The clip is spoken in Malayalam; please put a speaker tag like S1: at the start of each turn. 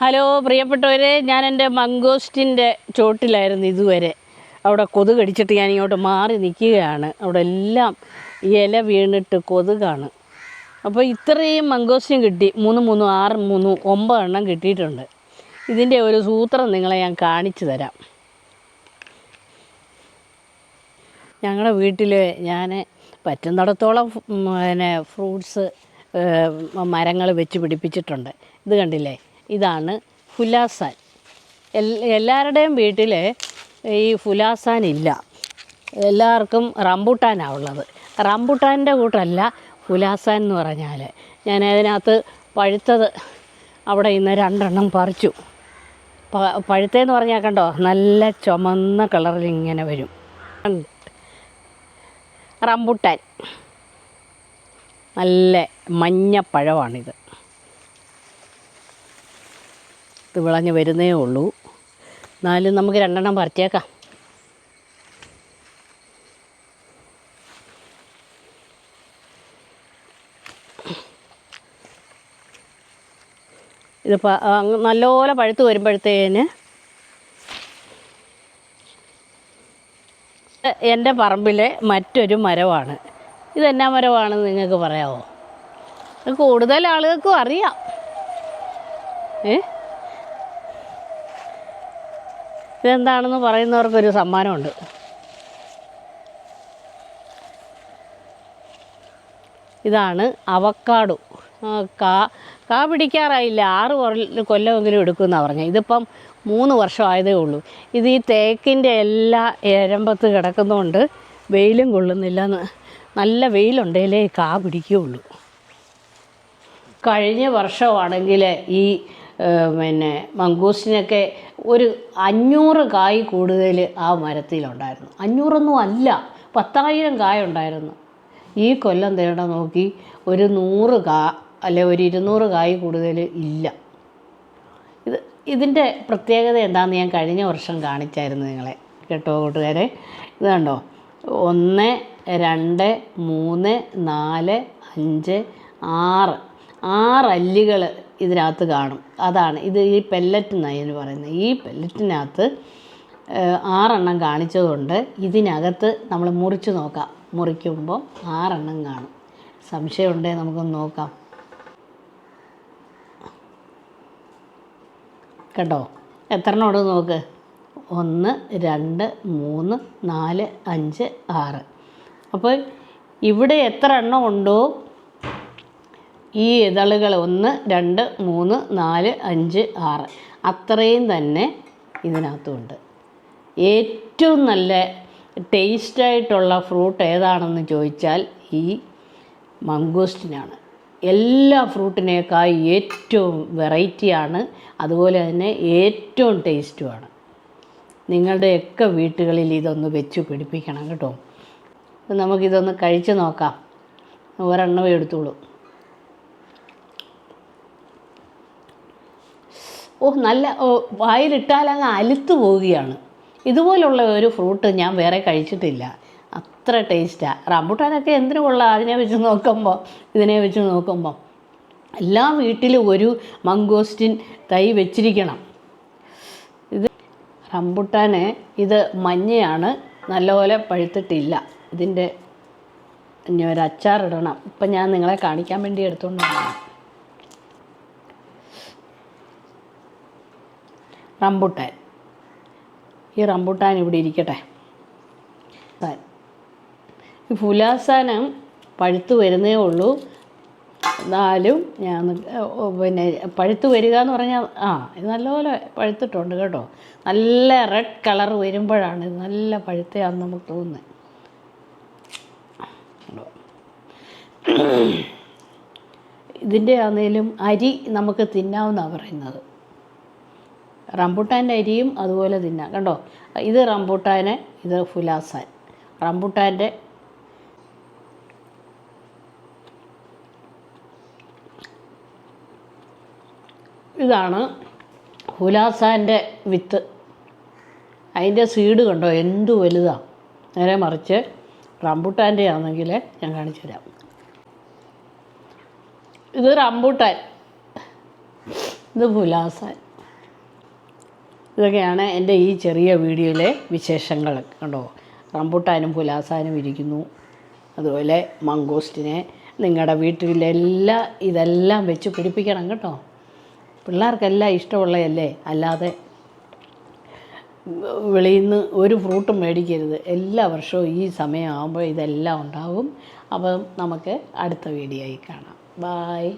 S1: ഹലോ പ്രിയപ്പെട്ടവരെ, ഞാൻ എൻ്റെ മംഗോസ്റ്റിൻ്റെ ചോട്ടിലായിരുന്നു ഇതുവരെ. അവിടെ കൊതുക് കടിച്ചിട്ട് ഞാൻ ഇങ്ങോട്ട് മാറി നിൽക്കുകയാണ്. അവിടെ എല്ലാം ഇല വീണിട്ട് കൊതുകാണ്. അപ്പോൾ ഇത്രയും മംഗോസ്റ്റിൻ കിട്ടി. 3, 3, 6, 3, 9 എണ്ണം കിട്ടിയിട്ടുണ്ട്. ഇതിൻ്റെ ഒരു സൂത്രം നിങ്ങളെ ഞാൻ കാണിച്ചു തരാം. ഞങ്ങളുടെ വീട്ടിൽ ഞാൻ പറ്റുന്നിടത്തോളം ഫ്രൂട്ട്സ് മരങ്ങൾ വെച്ച് പിടിപ്പിച്ചിട്ടുണ്ട്. ഇത് കണ്ടില്ലേ, ഇതാണ് ഫുലാസാൻ. എല്ലാവരുടെയും വീട്ടിൽ ഈ ഫുലാസാൻ ഇല്ല. എല്ലാവർക്കും റംബൂട്ടാനാണ് ഉള്ളത്. റംബൂട്ടാൻ്റെ കൂട്ടല്ല ഫുലാസാൻ എന്ന് പറഞ്ഞാൽ. ഞാൻ അതിനകത്ത് പഴുത്തത് അവിടെ ഇന്ന് 2 എണ്ണം പറിച്ചു. പഴുത്തതെന്ന് പറഞ്ഞാൽ കണ്ടോ, നല്ല ചുമന്ന കളറിൽ ഇങ്ങനെ വരും. റംബൂട്ടാൻ നല്ല മഞ്ഞപ്പഴമാണിത്. ഇത് വിളഞ്ഞ് വരുന്നേ ഉള്ളൂ. എന്നാലും നമുക്ക് 2 എണ്ണം പറിച്ചേക്കാം. ഇത് നല്ലപോലെ പഴുത്ത് വരുമ്പോഴത്തേന് എൻ്റെ പറമ്പിലെ മറ്റൊരു മരമാണ്. ഇതെന്നാ മരമാണെന്ന് നിങ്ങൾക്ക് പറയാമോ? കൂടുതൽ ആളുകൾക്കും അറിയാം. ഇതെന്താണെന്ന് പറയുന്നവർക്കൊരു സമ്മാനമുണ്ട്. ഇതാണ് അവക്കാഡോ. കാ പിടിക്കാറായില്ല, 6 കൊല്ലമെങ്കിലും എടുക്കുമെന്നാണ് പറഞ്ഞത്. ഇതിപ്പം 3 വർഷം ആയതേ ഉള്ളൂ. ഇത് ഈ തേക്കിൻ്റെ എല്ലാ എരമ്പത്ത് കിടക്കുന്നതുകൊണ്ട് വെയിലും കൊള്ളുന്നില്ല. നല്ല വെയിലുണ്ടെങ്കിലേ കാ പിടിക്കുകയുള്ളൂ. കഴിഞ്ഞ വർഷമാണെങ്കിൽ ഈ മംഗൂസ്റ്റിനൊക്കെ ഒരു 500 കായ് കൂടുതൽ ആ മരത്തിലുണ്ടായിരുന്നു. 500 അല്ല, 10,000 കായ ഉണ്ടായിരുന്നു. ഈ കൊല്ലം തേട നോക്കി ഒരു 100 അല്ലെ ഒരു 200 കായ് കൂടുതൽ ഇല്ല. ഇതിൻ്റെ പ്രത്യേകത എന്താണെന്ന് ഞാൻ കഴിഞ്ഞ വർഷം കാണിച്ചായിരുന്നു നിങ്ങളെ, കേട്ടോ കൂട്ടുകാരെ. ഇത് കണ്ടോ, 1, 2, 3, 4, 5, 6 അല്ലികൾ ഇതിനകത്ത് കാണും. അതാണ് ഇത്, ഈ പെല്ലറ്റ് എന്നാണ് ഇതിന് പറയുന്നത്. ഈ പെല്ലറ്റിനകത്ത് 6 എണ്ണം കാണിച്ചതുകൊണ്ട് ഇതിനകത്ത് നമ്മൾ മുറിച്ച് നോക്കാം. മുറിക്കുമ്പോൾ 6 എണ്ണം കാണും. സംശയമുണ്ടെങ്കിൽ നമുക്കൊന്ന് നോക്കാം. കേട്ടോ, എത്ര എണ്ണം ഉണ്ട് നോക്ക്. 1, 2, 3, 4, 5, 6. അപ്പോൾ ഇവിടെ എത്ര എണ്ണം ഉണ്ടോ ഈ ഇതളുകൾ 1, 2, 3, 4, 5, 6 അത്രയും തന്നെ ഇതിനകത്തുണ്ട്. ഏറ്റവും നല്ല ടേസ്റ്റായിട്ടുള്ള ഫ്രൂട്ട് ഏതാണെന്ന് ചോദിച്ചാൽ ഈ മംഗോസ്റ്റിനാണ്. എല്ലാ ഫ്രൂട്ടിനേക്കാൾ ഏറ്റവും വെറൈറ്റിയാണ്, അതുപോലെ തന്നെ ഏറ്റവും ടേസ്റ്റുമാണ്. നിങ്ങളുടെയൊക്കെ വീട്ടുകളിൽ ഇതൊന്ന് വെച്ച് പിടിപ്പിക്കണം കേട്ടോ. അപ്പം നമുക്കിതൊന്ന് കഴിച്ച് നോക്കാം. ഒരെണ്ണമേ എടുത്തോളൂ. നല്ല വായിലിട്ടാൽ അങ്ങ് അലുത്ത് പോവുകയാണ്. ഇതുപോലുള്ള ഒരു ഫ്രൂട്ട് ഞാൻ വേറെ കഴിച്ചിട്ടില്ല. അത്ര ടേസ്റ്റാണ്. റംബൂട്ടാനൊക്കെ എന്തിനു കൊള്ളാം ഇതിനെ വെച്ച് നോക്കുമ്പോൾ. എല്ലാ വീട്ടിലും ഒരു മംഗോസ്റ്റിൻ തൈ വെച്ചിരിക്കണം. ഇത് റംബൂട്ടാൻ, ഇത് മഞ്ഞയാണ്, നല്ലപോലെ പഴുത്തിട്ടില്ല. ഇതിൻ്റെ ഇനി ഒരു അച്ചാറിടണം. ഇപ്പം ഞാൻ നിങ്ങളെ കാണിക്കാൻ വേണ്ടി എടുത്തുകൊണ്ടാണ്. റംബൂട്ടാൻ, ഈ റംബൂട്ടാൻ ഇവിടെ ഇരിക്കട്ടെ. ഈ ഫുലാസാനം പഴുത്ത് വരുന്നേ ഉള്ളൂ. എന്നാലും ഞാൻ പഴുത്ത് വരിക എന്ന് പറഞ്ഞാൽ ഇത് നല്ലപോലെ പഴുത്തിട്ടുണ്ട് കേട്ടോ. നല്ല റെഡ് കളർ വരുമ്പോഴാണ് ഇത് നല്ല പഴുത്തയാണെന്ന് നമുക്ക് തോന്നുന്നത്. ഇതിൻ്റെ ആണെങ്കിലും അരി നമുക്ക് തിന്നാമെന്നാണ് പറയുന്നത്. റംബൂട്ടാൻ്റെ അരിയും അതുപോലെ തിന്നാം. കണ്ടോ, ഇത് റംബൂട്ടാന്, ഇത് ഫുലാസാൻ. റംബൂട്ടാൻ്റെ ഇതാണ് ഫുലാസാൻ്റെ വിത്ത്. അതിൻ്റെ സീഡ് കണ്ടോ എന്ത് വലുതാണ്. നേരെ മറിച്ച് റംബൂട്ടാൻ്റെ ആണെങ്കിൽ ഞാൻ കാണിച്ചു തരാം. ഇത് റംബൂട്ടാൻ, ഇത് ഫുലാസാൻ. ഇതൊക്കെയാണ് എൻ്റെ ഈ ചെറിയ വീഡിയോയിലെ വിശേഷങ്ങൾ. കണ്ടോ, റംബൂട്ടാനും പുലാസാനും ഇരിക്കുന്നു. അതുപോലെ മംഗോസ്റ്റിനെ നിങ്ങളുടെ വീട്ടിലെല്ലാം ഇതെല്ലാം വെച്ച് പിടിപ്പിക്കണം കേട്ടോ. പിള്ളേർക്കെല്ലാം ഇഷ്ടമുള്ളതല്ലേ, അല്ലാതെ വെളിയിൽ നിന്ന് ഒരു ഫ്രൂട്ടും മേടിക്കരുത്. എല്ലാ വർഷവും ഈ സമയമാകുമ്പോൾ ഇതെല്ലാം ഉണ്ടാകും. അപ്പം നമുക്ക് അടുത്ത വീഡിയോയിൽ കാണാം. ബായ്.